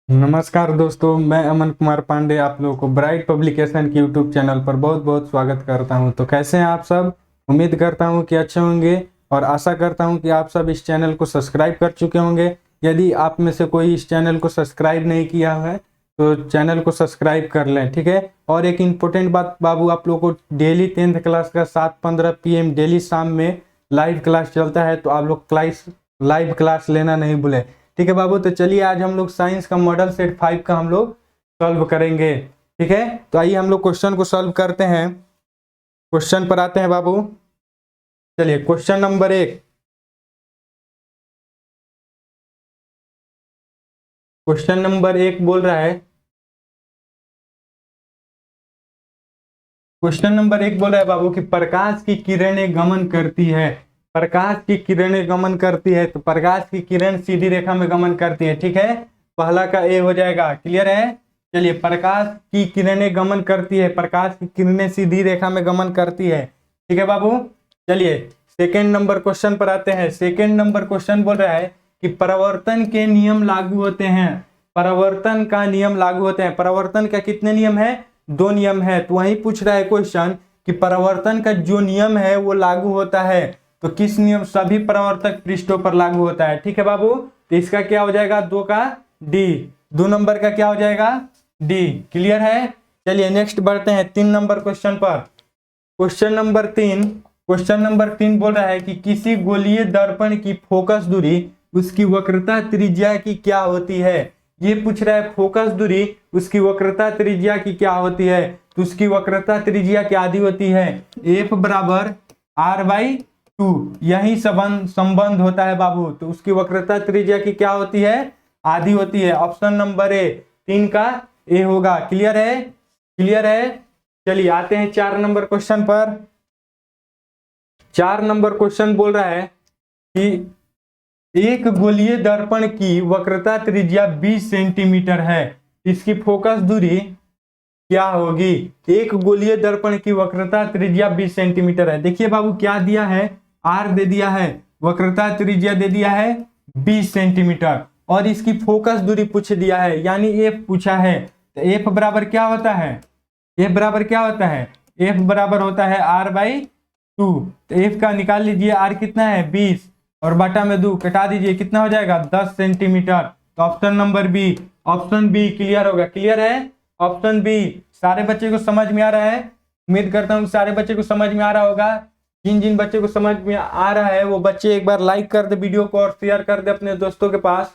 नमस्कार दोस्तों, मैं अमन कुमार पांडे आप लोगों को ब्राइट पब्लिकेशन के यूट्यूब चैनल पर बहुत बहुत स्वागत करता हूं। तो कैसे हैं आप सब? उम्मीद करता हूं कि अच्छे होंगे और आशा करता हूं कि आप सब इस चैनल को सब्सक्राइब कर चुके होंगे। यदि आप में से कोई इस चैनल को सब्सक्राइब नहीं किया है तो चैनल को सब्सक्राइब कर लें, ठीक है। और एक इम्पोर्टेंट बात बाबू, आप लोग को डेली 10th क्लास का 7:15 PM डेली शाम में लाइव क्लास चलता है, तो आप लोग लाइव क्लास लेना नहीं भूलें, ठीक है बाबू। तो चलिए आज हम लोग साइंस का मॉडल सेट 5 का हम लोग सॉल्व करेंगे, ठीक है। तो आइए हम लोग क्वेश्चन को सॉल्व करते हैं। क्वेश्चन पर आते हैं बाबू। चलिए क्वेश्चन नंबर 1। क्वेश्चन नंबर 1 बोल रहा है, क्वेश्चन नंबर 1 बोल रहा है बाबू कि प्रकाश की किरणें गमन करती है। प्रकाश की किरणें गमन करती है, तो प्रकाश की किरण सीधी रेखा में गमन करती है, ठीक है। पहला का ए हो जाएगा, क्लियर है। चलिए, प्रकाश की किरणें गमन करती है, प्रकाश की किरणें सीधी रेखा में गमन करती है, ठीक है बाबू। चलिए सेकेंड नंबर क्वेश्चन पर आते हैं। सेकेंड नंबर क्वेश्चन बोल रहा है कि परावर्तन के नियम लागू होते हैं। परावर्तन का नियम लागू होते हैं। परावर्तन का कितने नियम है? 2 नियम है। तो वही पूछ रहा है क्वेश्चन कि परावर्तन का जो नियम है वो लागू होता है, तो किस नियम? सभी परावर्तक पृष्ठों पर लागू होता है, ठीक है बाबू। तो इसका क्या हो जाएगा? 2 का डी। 2 नंबर का क्या हो जाएगा? डी। क्लियर है। चलिए नेक्स्ट बढ़ते हैं 3 नंबर क्वेश्चन पर। Question number 3। क्वेश्चन नंबर 3 बोल रहा है कि किसी गोलीय दर्पण की फोकस दूरी उसकी वक्रता त्रिज्या की क्या होती है। ये पूछ रहा है फोकस दूरी उसकी वक्रता त्रिज्या की क्या होती है। तो उसकी वक्रता त्रिज्या क्या आदि होती है? F बराबर R/2। यही संबंध होता है बाबू। तो उसकी वक्रता त्रिज्या की क्या होती है? आधी होती है। ऑप्शन नंबर ए, 3 का ए होगा। क्लियर है? क्लियर है। चलिए आते हैं 4 नंबर क्वेश्चन पर। 4 नंबर क्वेश्चन बोल रहा है कि एक गोलीय दर्पण की वक्रता त्रिज्या 20 सेंटीमीटर है, इसकी फोकस दूरी क्या होगी? एक गोलीय दर्पण की वक्रता त्रिज्या 20 सेंटीमीटर है। देखिए बाबू क्या दिया है? आर दे दिया है, वक्रता त्रिज्या दे दिया है 20 सेंटीमीटर, और इसकी फोकस दूरी पूछ दिया है, यानी एफ पूछा है। तो एफ बराबर क्या होता है? एफ बराबर क्या होता है? एफ बराबर होता है R/2। तो एफ का निकाल लीजिए, आर कितना है? 20, और बटा में 2 कटा दीजिए, कितना हो जाएगा? 10 सेंटीमीटर। तो option number B, option B clear होगा। क्लियर है? Option B. सारे बच्चे को समझ में आ रहा है? उम्मीद करता हूँ सारे बच्चे को समझ में आ रहा होगा। जिन जिन बच्चे को समझ में आ रहा है वो बच्चे एक बार लाइक कर दे वीडियो को और शेयर कर दे अपने दोस्तों के पास।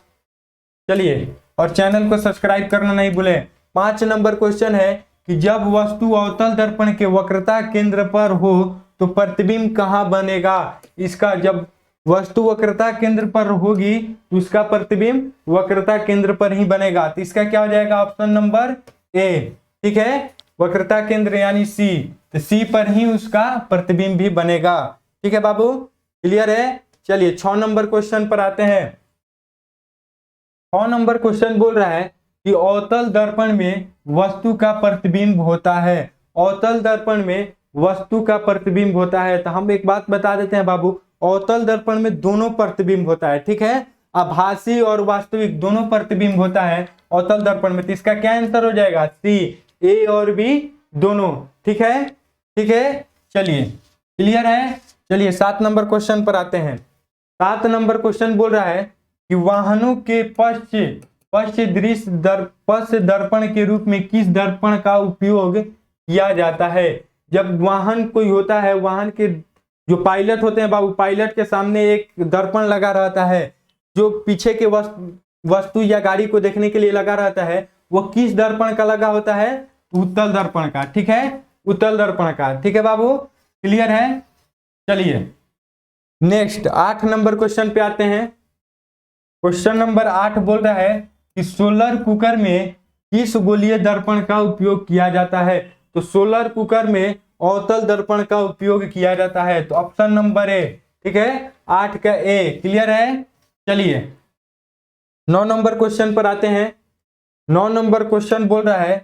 चलिए, और चैनल को सब्सक्राइब करना नहीं भूले। 5 नंबर क्वेश्चन है कि जब वस्तु अवतल दर्पण के वक्रता केंद्र पर हो तो प्रतिबिंब कहाँ बनेगा। इसका जब वस्तु वक्रता केंद्र पर होगी तो उसका प्रतिबिंब वक्रता केंद्र पर ही बनेगा। तो इसका क्या हो जाएगा? ऑप्शन नंबर ए, ठीक है। वक्रता केंद्र यानी सी, तो सी पर ही उसका प्रतिबिंब भी बनेगा, ठीक है बाबू। क्लियर है। चलिए 6 नंबर क्वेश्चन पर आते हैं। 6 नंबर क्वेश्चन बोल रहा है कि अवतल दर्पण में वस्तु का प्रतिबिंब होता है। अवतल दर्पण में वस्तु का प्रतिबिंब होता है। तो हम एक बात बता देते हैं बाबू, अवतल दर्पण में दोनों प्रतिबिंब होता है, ठीक है। आभासी और वास्तविक दोनों प्रतिबिंब होता है अवतल दर्पण में। तो इसका क्या आंसर हो जाएगा? सी, ए और बी दोनों, ठीक है। ठीक है। चलिए क्लियर है। चलिए 7 नंबर क्वेश्चन पर आते हैं। 7 नंबर क्वेश्चन बोल रहा है कि वाहनों के पश्च दर्पण के रूप में किस दर्पण का उपयोग किया जाता है। जब वाहन कोई होता है, वाहन के जो पायलट होते हैं बाबू, पायलट के सामने एक दर्पण लगा रहता है जो पीछे के वस्तु या गाड़ी को देखने के लिए लगा रहता है। वो किस दर्पण का लगा होता है? उत्तल दर्पण का, ठीक है। उत्तल दर्पण का, ठीक है बाबू। क्लियर है। चलिए नेक्स्ट 8 नंबर क्वेश्चन पे आते हैं। क्वेश्चन नंबर 8 बोल रहा है कि सोलर कुकर में किस गोलीय दर्पण का उपयोग किया जाता है। तो सोलर कुकर में अवतल दर्पण का उपयोग किया जाता है। तो ऑप्शन नंबर ए, ठीक है। 8 का ए। क्लियर है। चलिए 9 नंबर क्वेश्चन पर आते हैं। 9 नंबर क्वेश्चन बोल रहा है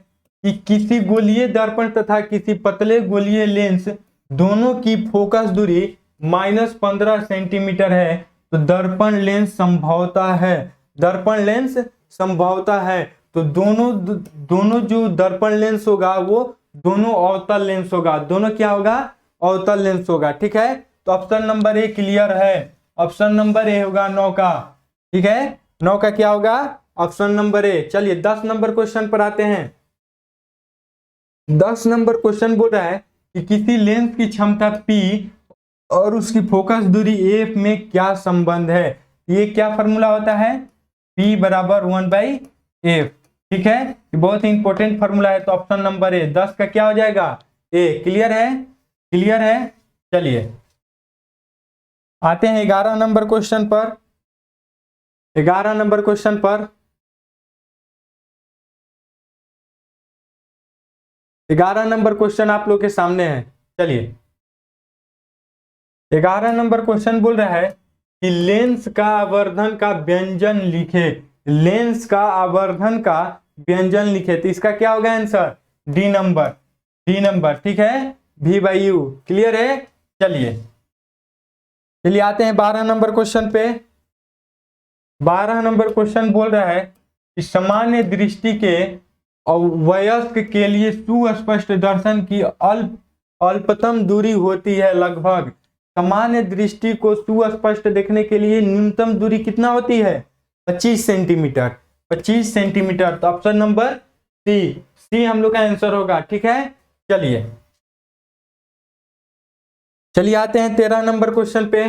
कि किसी गोलीय दर्पण तथा किसी पतले गोलीय लेंस दोनों की फोकस दूरी -15 सेंटीमीटर है तो दर्पण लेंस संभवतः है। दर्पण लेंस संभवतः है। तो दोनों जो दर्पण लेंस होगा वो दोनों अवतल लेंस होगा। दोनों क्या होगा? अवतल लेंस होगा। ठीक है, तो ऑप्शन नंबर ए क्लियर है। ऑप्शन नंबर ए होगा 9 का। ठीक है, 9 का क्या होगा? Option number A. चलिए 10 नंबर क्वेश्चन पर आते हैं। 10 नंबर क्वेश्चन बोल रहा है कि किसी लेंस की क्षमता P और उसकी फोकस दूरी F में क्या संबंध है? ये क्या फॉर्मूला होता है? P बराबर 1/F। ठीक है, ये बहुत ही इंपॉर्टेंट फॉर्मूला है। तो ऑप्शन नंबर ए 10 का क्या हो जाएगा? ए। क्लियर है? क्लियर है। चलिए आते हैं 11 नंबर क्वेश्चन पर। 11 नंबर क्वेश्चन पर 11 नंबर क्वेश्चन आप लोग के सामने है। चलिए 11 नंबर क्वेश्चन बोल रहा है कि लेंस का आवर्धन का व्यंजन लिखे। लेंस का आवर्धन का व्यंजन लिखे, तो इसका क्या होगा answer? D number. D number. ठीक है, V/U। क्लियर है। चलिए आते हैं 12 नंबर क्वेश्चन पे। 12 नंबर क्वेश्चन बोल रहा है कि सामान्य दृष्टि के वयस्क के लिए सुस्पष्ट दर्शन की अल्पतम दूरी होती है लगभग। सामान्य दृष्टि को सुस्पष्ट देखने के लिए न्यूनतम दूरी कितना होती है? 25 सेंटीमीटर। 25 सेंटीमीटर। तो ऑप्शन नंबर सी हम लोग का आंसर होगा। ठीक है, चलिए आते हैं 13 नंबर क्वेश्चन पे।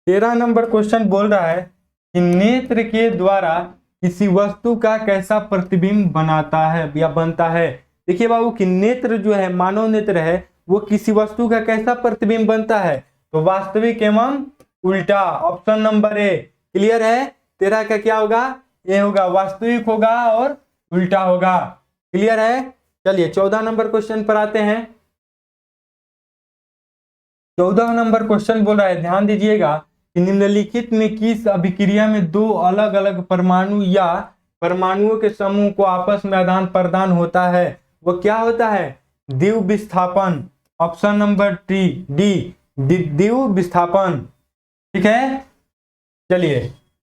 13 नंबर क्वेश्चन बोल रहा है कि नेत्र के द्वारा किसी वस्तु का कैसा प्रतिबिंब बनाता है या बनता है। देखिए बाबू कि नेत्र जो है, मानव नेत्र है, वो किसी वस्तु का कैसा प्रतिबिंब बनता है? तो वास्तविक एवं उल्टा। Option number A. क्लियर है? 13 का क्या होगा? ए होगा। वास्तविक होगा और उल्टा होगा। क्लियर है। चलिए 14 नंबर क्वेश्चन पर आते हैं। 14 नंबर क्वेश्चन बोल रहा है, ध्यान दीजिएगा कि निम्नलिखित में किस अभिक्रिया में दो अलग अलग परमाणु या परमाणुओं के समूह को आपस में आदान प्रदान होता है? वो क्या होता है? द्विव विस्थापन। ऑप्शन नंबर डी द्विव विस्थापन। ठीक है, चलिए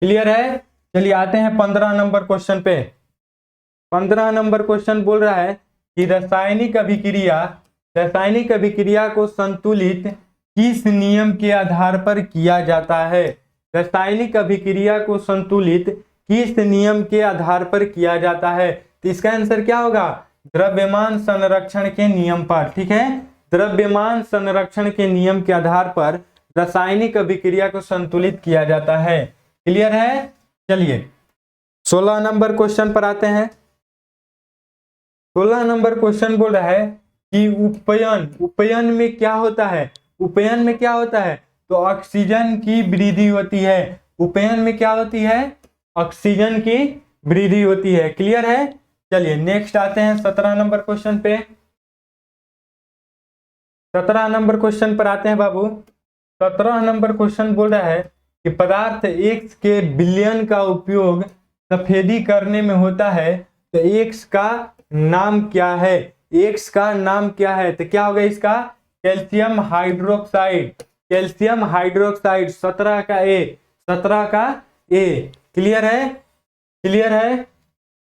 क्लियर है। चलिए आते हैं 15 नंबर क्वेश्चन पे। 15 नंबर क्वेश्चन बोल रहा है कि रासायनिक अभिक्रिया को संतुलित किस नियम के आधार पर किया जाता है? रासायनिक अभिक्रिया को संतुलित किस नियम के आधार पर किया जाता है? तो इसका आंसर क्या होगा? द्रव्यमान संरक्षण के नियम पर। ठीक है, द्रव्यमान संरक्षण के नियम के आधार पर रासायनिक अभिक्रिया को संतुलित किया जाता है। क्लियर है। चलिए 16 नंबर क्वेश्चन पर आते हैं। 16 नंबर क्वेश्चन बोल रहा है कि उपयन में क्या होता है? उपयन में क्या होता है? तो ऑक्सीजन की वृद्धि होती है। उपयन में क्या होती है? ऑक्सीजन की वृद्धि होती है। क्लियर है। चलिए नेक्स्ट आते हैं 17 नंबर क्वेश्चन पे। 17 नंबर क्वेश्चन पर आते हैं बाबू। 17 नंबर क्वेश्चन बोल रहा है कि पदार्थ X के विलयन का उपयोग सफेदी करने में होता है, तो X का नाम क्या है? X का नाम क्या है? तो क्या होगा इसका? Calcium hydroxide. Calcium hydroxide. 17 का ए। 17 का ए। क्लियर है। क्लियर है।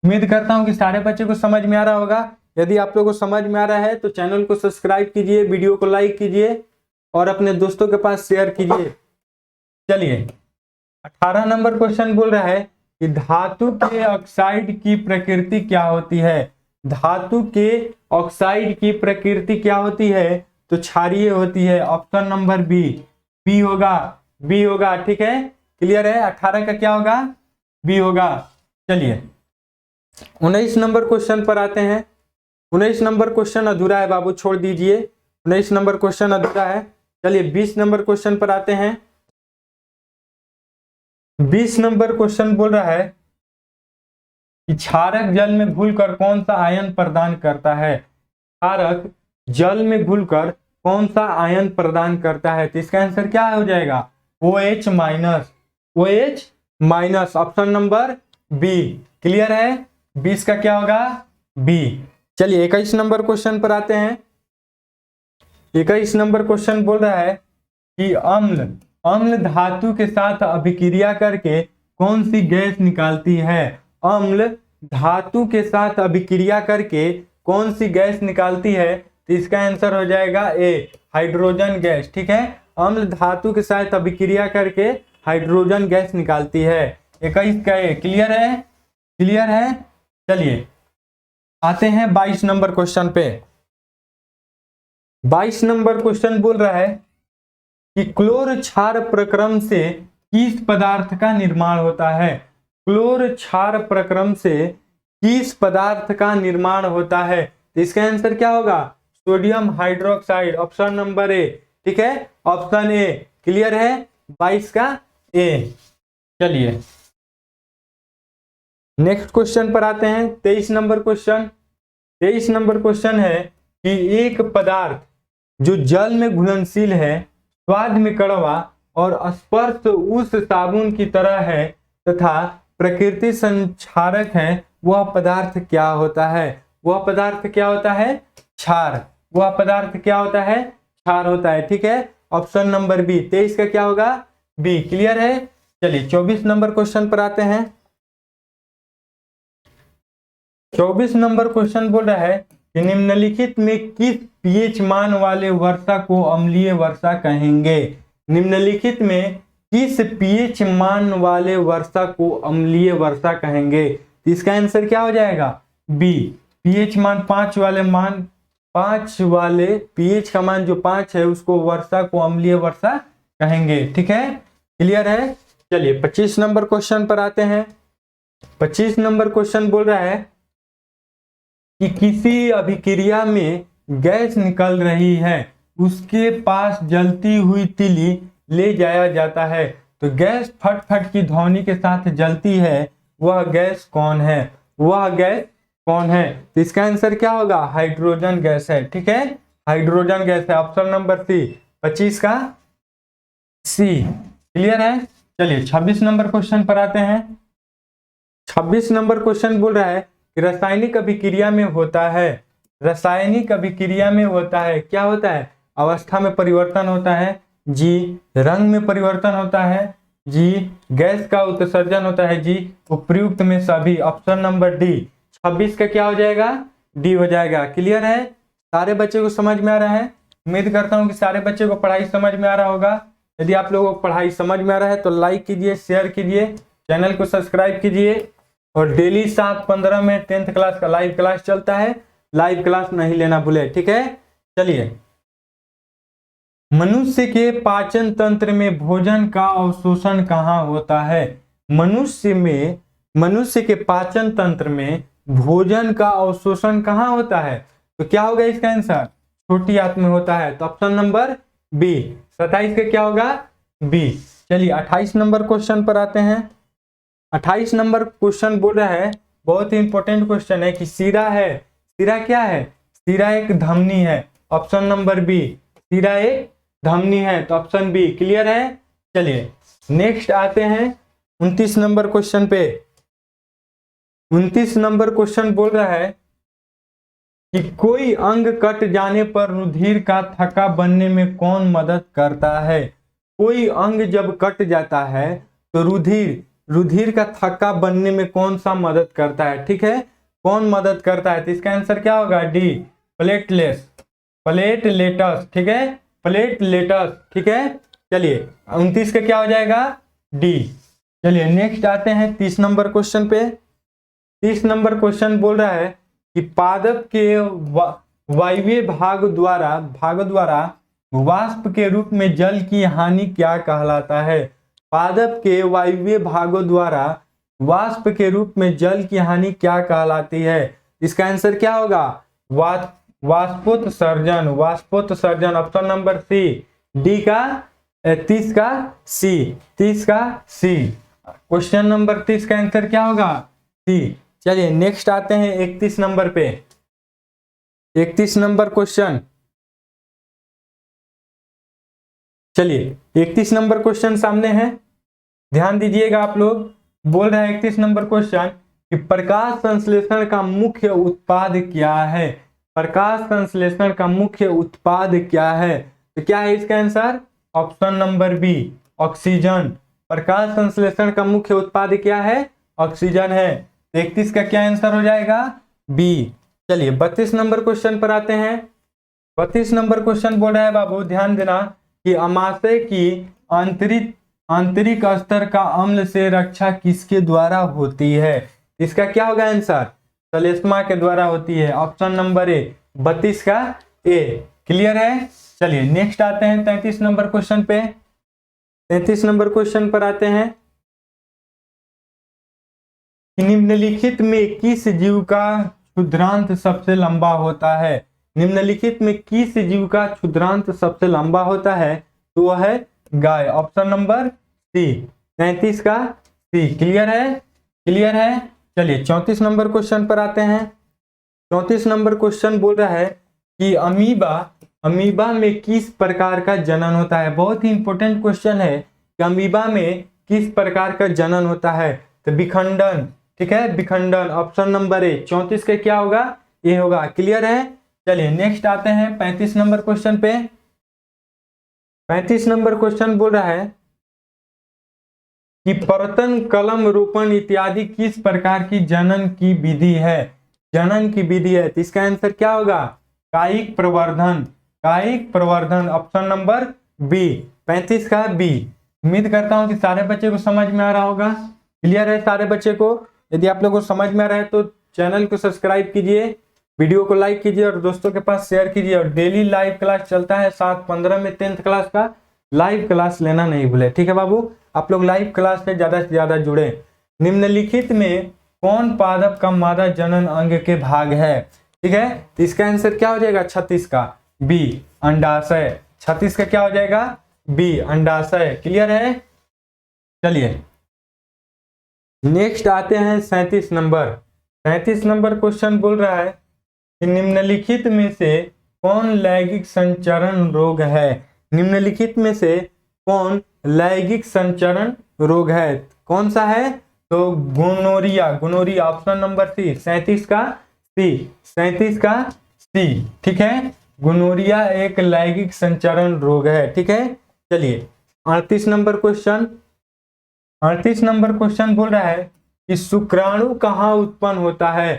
उम्मीद करता हूं कि सारे बच्चे को समझ में आ रहा होगा। यदि आप लोगों को समझ में आ रहा है तो चैनल को सब्सक्राइब कीजिए, वीडियो को लाइक कीजिए और अपने दोस्तों के पास शेयर कीजिए। चलिए 18 नंबर क्वेश्चन बोल रहा है कि धातु के ऑक्साइड की प्रकृति क्या होती है? धातु के ऑक्साइड की प्रकृति क्या होती है? तो क्षारीय होती है। ऑप्शन नंबर बी होगा। ठीक है, क्लियर है। 18 का क्या होगा? बी होगा। चलिए 19 नंबर क्वेश्चन पर आते हैं। 19 नंबर क्वेश्चन अधूरा है बाबू, छोड़ दीजिए। 19 नंबर क्वेश्चन अधूरा है। चलिए 20 नंबर क्वेश्चन पर आते हैं। 20 नंबर क्वेश्चन बोल रहा है कि क्षारक जल में घुलकर कौन सा आयन प्रदान करता है? क्षारक जल में घुलकर कौन सा आयन प्रदान करता है? तो इसका आंसर क्या हो जाएगा? OH minus. Option number B. Clear है। 20 का क्या होगा? बी। चलिए 21 नंबर क्वेश्चन पर आते हैं। 21 नंबर क्वेश्चन बोल रहा है कि अम्ल धातु के साथ अभिक्रिया करके कौन सी गैस निकालती है? अम्ल धातु के साथ अभिक्रिया करके कौन सी गैस निकालती है? तो इसका आंसर हो जाएगा ए, हाइड्रोजन गैस। ठीक है, अम्ल धातु के साथ अभिक्रिया करके हाइड्रोजन गैस निकालती है। 21 का ए क्लियर है? क्लियर है। चलिए आते हैं 22 नंबर क्वेश्चन पे। 22 नंबर क्वेश्चन बोल रहा है कि क्लोर क्षार प्रक्रम से किस पदार्थ का निर्माण होता है? क्लोर क्षार प्रक्रम से किस पदार्थ का निर्माण होता है? तो इसका आंसर क्या होगा? Sodium hydroxide, option number A. ठीक है, ऑप्शन ए क्लियर है। 22 का ए। चलिए नेक्स्ट क्वेश्चन पर आते हैं। 23 नंबर क्वेश्चन। 23 नंबर क्वेश्चन है कि एक पदार्थ जो जल में घुलनशील है, स्वाद में कड़वा और स्पर्श उस साबुन की तरह है तथा प्रकृति संक्षारक है, वह पदार्थ क्या होता है? वह पदार्थ क्या होता है? क्षार। वह पदार्थ क्या होता है? क्षार होता है। ठीक है, ऑप्शन नंबर बी। 23 का क्या होगा? बी। क्लियर है। चलिए 24 नंबर क्वेश्चन पर आते हैं। 24 नंबर क्वेश्चन बोल रहा है कि निम्नलिखित में किस पीएच मान वाले वर्षा को अम्लीय वर्षा कहेंगे? निम्नलिखित में किस पीएच मान वाले वर्षा को अम्लीय वर्षा कहेंगे? तो इसका आंसर क्या हो जाएगा? बी। पीएच मान 5 वाले पीएच का मान जो 5 है उसको वर्षा को अम्लीय वर्षा कहेंगे। ठीक है, क्लियर है। चलिए 25 नंबर क्वेश्चन पर आते हैं। 25 नंबर क्वेश्चन बोल रहा है कि किसी अभिक्रिया में गैस निकल रही है, उसके पास जलती हुई तीली ले जाया जाता है, तो गैस फट फट की ध्वनि के साथ जलती है, वह गैस कौन है? वह गैस कौन है? तो इसका आंसर क्या होगा? हाइड्रोजन गैस है। ठीक है, हाइड्रोजन गैस है, ऑप्शन नंबर सी। 25 का सी। क्लियर है। चलिए 26 नंबर क्वेश्चन पर आते हैं। 26 नंबर क्वेश्चन बोल रहा है कि रासायनिक अभिक्रिया में होता है, रासायनिक अभिक्रिया में होता है, क्या होता है? अवस्था में परिवर्तन होता है, जी। रंग में परिवर्तन होता है, जी। गैस का उत्सर्जन होता है, जी। उपयुक्त में सभी, ऑप्शन नंबर डी। 26 का क्या हो जाएगा? डी हो जाएगा। क्लियर है। सारे बच्चे को समझ में आ रहा है? उम्मीद करता हूं कि सारे बच्चे को पढ़ाई समझ में आ रहा होगा। यदि आप लोगों को पढ़ाई समझ में आ रहा है तो लाइक कीजिए, शेयर कीजिए, चैनल को सब्सक्राइब कीजिए। और डेली 7:15 में 10th क्लास का लाइव क्लास चलता है, लाइव क्लास नहीं लेना भूले। ठीक है। चलिए, मनुष्य के पाचन तंत्र में भोजन का अवशोषण कहाँ होता है? मनुष्य के पाचन तंत्र में भोजन का अवशोषण कहाँ होता है? तो क्या होगा इसका आंसर? छोटी आंत में होता है, तो ऑप्शन नंबर बी। 27 का क्या होगा? बी। चलिए 28 नंबर क्वेश्चन पर आते हैं। 28 नंबर क्वेश्चन बोल रहा है, बहुत ही इंपॉर्टेंट क्वेश्चन है कि सीरा है, सीरा क्या है? सीरा एक धमनी है, ऑप्शन नंबर बी। सीरा एक धमनी है, तो ऑप्शन बी। क्लियर है। चलिए नेक्स्ट आते हैं 29 नंबर क्वेश्चन पे। 29 नंबर क्वेश्चन बोल रहा है कि कोई अंग कट जाने पर रुधिर का थक्का बनने में कौन मदद करता है? कोई अंग जब कट जाता है तो रुधिर का थक्का बनने में कौन सा मदद करता है? ठीक है, कौन मदद करता है? तो इसका आंसर क्या होगा? D, platelets, platelets. ठीक है, प्लेटलेटस। ठीक है। चलिए 29 का क्या हो जाएगा? डी। चलिए नेक्स्ट आते हैं 30 नंबर क्वेश्चन पे। 30 नंबर क्वेश्चन बोल रहा है कि पादप के वायवीय भाग द्वारा वाष्प के रूप में जल की हानि क्या कहलाता है? पादप के वायवीय भागों द्वारा वाष्प के रूप में जल की हानि क्या कहलाती है? इसका आंसर क्या होगा? वाष्पोत्सर्जन, वाष्पोत्सर्जन, ऑप्शन नंबर सी। डी का 30 का सी, 30 का सी। क्वेश्चन नंबर 30 का आंसर क्या होगा? सी। चलिए नेक्स्ट आते हैं 31 नंबर पे। 31 नंबर क्वेश्चन। चलिए 31 नंबर क्वेश्चन सामने है, ध्यान दीजिएगा आप लोग। बोल रहा है 31 नंबर क्वेश्चन कि प्रकाश संश्लेषण का मुख्य उत्पाद क्या है? प्रकाश संश्लेषण का मुख्य उत्पाद क्या है? तो क्या है इसका answer? Option number B, oxygen. प्रकाश संश्लेषण का मुख्य उत्पाद क्या है? ऑक्सीजन है। 31 का क्या आंसर हो जाएगा? बी। चलिए 32 नंबर क्वेश्चन पर आते हैं। 32 नंबर क्वेश्चन बोल रहा है बाबू, ध्यान देना कि अमाशय की आंतरिक स्तर का अम्ल से रक्षा किसके द्वारा होती है? इसका क्या होगा आंसर? श्लेष्मा के द्वारा होती है। ऑप्शन नंबर ए, 32 का ए। क्लियर है? चलिए नेक्स्ट आते हैं 33 नंबर क्वेश्चन पे। 33 नंबर क्वेश्चन पर आते हैं। निम्नलिखित में किस जीव का क्षुद्रांत सबसे लंबा होता है? निम्नलिखित में किस जीव का क्षुद्रांत सबसे लंबा होता है? तो वह है गाय। ऑप्शन नंबर सी, 33 का सी। क्लियर है? क्लियर है? चलिए 34 नंबर क्वेश्चन पर आते हैं। 34 नंबर क्वेश्चन बोल रहा है कि अमीबा में किस प्रकार का जनन होता है? बहुत ही इंपॉर्टेंट क्वेश्चन है कि अमीबा में किस प्रकार का जनन होता है? तो विखंडन। ठीक है, विखंडन। ऑप्शन नंबर ए, 34 का क्या होगा? ये होगा। क्लियर है? चलिए नेक्स्ट आते हैं 35 नंबर क्वेश्चन पे। 35 नंबर क्वेश्चन बोल रहा है कि पर्तन, कलम, रोपण इत्यादि किस प्रकार की जनन की विधि है? जनन की विधि है, तो इसका आंसर क्या होगा? कायिक प्रवर्धन। कायिक प्रवर्धन। ऑप्शन नंबर बी, 35 का बी। उम्मीद करता हूं कि सारे बच्चे को समझ में आ रहा होगा। क्लियर है सारे बच्चे को? यदि आप लोगों को समझ में आ रहा है तो चैनल को सब्सक्राइब कीजिए, वीडियो को लाइक कीजिए और दोस्तों के पास शेयर कीजिए। और डेली लाइव क्लास चलता है 7:15 में 10th क्लास का लाइव क्लास लेना नहीं भूले। ठीक है बाबू, आप लोग लाइव क्लास से ज्यादा जुड़े। निम्नलिखित में कौन पादप का मादा जनन अंग के भाग है? ठीक है, तो इसका आंसर क्या हो जाएगा? 36 का बी, अंडाशय। 36 का क्या हो जाएगा? बी, अंडाशय। क्लियर है? चलिए नेक्स्ट आते हैं 37 नंबर। 37 नंबर क्वेश्चन बोल रहा है कि निम्नलिखित में से कौन लैंगिक संचरण रोग है? निम्नलिखित में से कौन लैंगिक संचरण रोग है? कौन सा है? तो gonorrhoea. Gonorrhoea. Option number C, 37 का सी। 37 का सी। ठीक है, गोनोरिया एक लैंगिक संचरण रोग है। ठीक है, चलिए 38 नंबर क्वेश्चन। 38 नंबर क्वेश्चन बोल रहा है कि शुक्राणु कहाँ उत्पन्न होता है?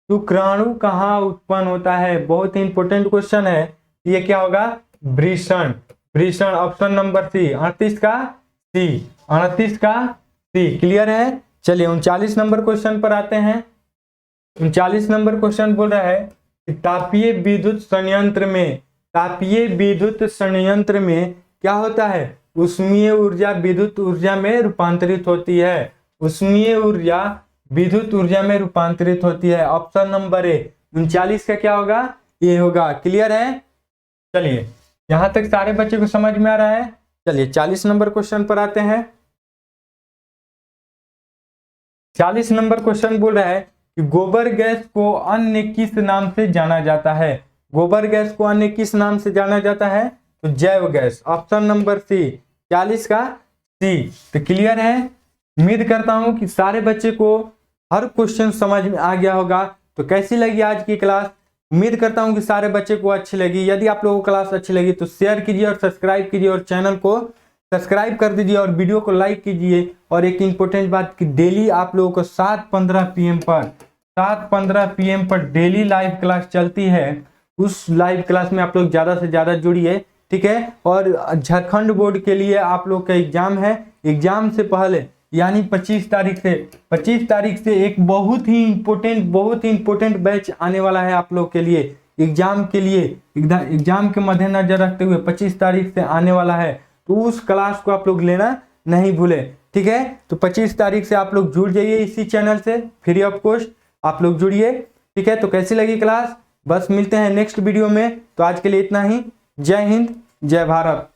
शुक्राणु कहाँ उत्पन्न होता है? बहुत ही इंपॉर्टेंट क्वेश्चन है। ये क्या होगा? वृषण। वृषण। ऑप्शन नंबर सी, 38 का सी। 38 का सी। क्लियर है? चलिए 39 नंबर क्वेश्चन पर आते हैं। 39 नंबर क्वेश्चन बोल रहा है कि तापीय विद्युत संयंत्र में क्या होता है? ऊष्मीय ऊर्जा विद्युत ऊर्जा में रूपांतरित होती है। ऊष्मीय ऊर्जा विद्युत ऊर्जा में रूपांतरित होती है। ऑप्शन नंबर ए, 39 का क्या होगा? ये होगा। क्लियर है? चलिए यहां तक सारे बच्चे को समझ में आ रहा है? चलिए 40 नंबर क्वेश्चन पर आते हैं। 40 नंबर क्वेश्चन बोल रहा है कि गोबर गैस को अन्य किस नाम से जाना जाता है? गोबर गैस को अन्य किस नाम से जाना जाता है? तो जैव गैस। ऑप्शन नंबर सी, 40 का सी। तो क्लियर है? उम्मीद करता हूं कि सारे बच्चे को हर क्वेश्चन समझ में आ गया होगा। तो कैसी लगी आज की क्लास? उम्मीद करता हूं कि सारे बच्चे को अच्छी लगी। यदि आप लोगों को क्लास अच्छी लगी तो शेयर कीजिए और सब्सक्राइब कीजिए और चैनल को सब्सक्राइब कर दीजिए और वीडियो को लाइक कीजिए। और एक इंपॉर्टेंट बात कि डेली आप लोगों को 7:15 PM पर डेली लाइव क्लास चलती है। उस लाइव क्लास में आप लोग ज़्यादा से ज़्यादा जुड़िए। ठीक है, और झारखंड बोर्ड के लिए आप लोग का एग्जाम है। एग्जाम से पहले यानी 25 तारीख से एक बहुत ही इंपॉर्टेंट बैच आने वाला है आप लोग के लिए। एग्जाम के मद्देनजर रखते हुए 25 तारीख से आने वाला है। तो उस क्लास को आप लोग लेना नहीं भूले। ठीक है, तो 25 तारीख से आप लोग जुड़ जाइए इसी चैनल से, फ्री ऑफ कॉस्ट आप लोग जुड़िए। ठीक है, तो कैसी लगी क्लास? बस मिलते हैं नेक्स्ट वीडियो में। तो आज के लिए इतना ही। जय हिंद, जय भारत।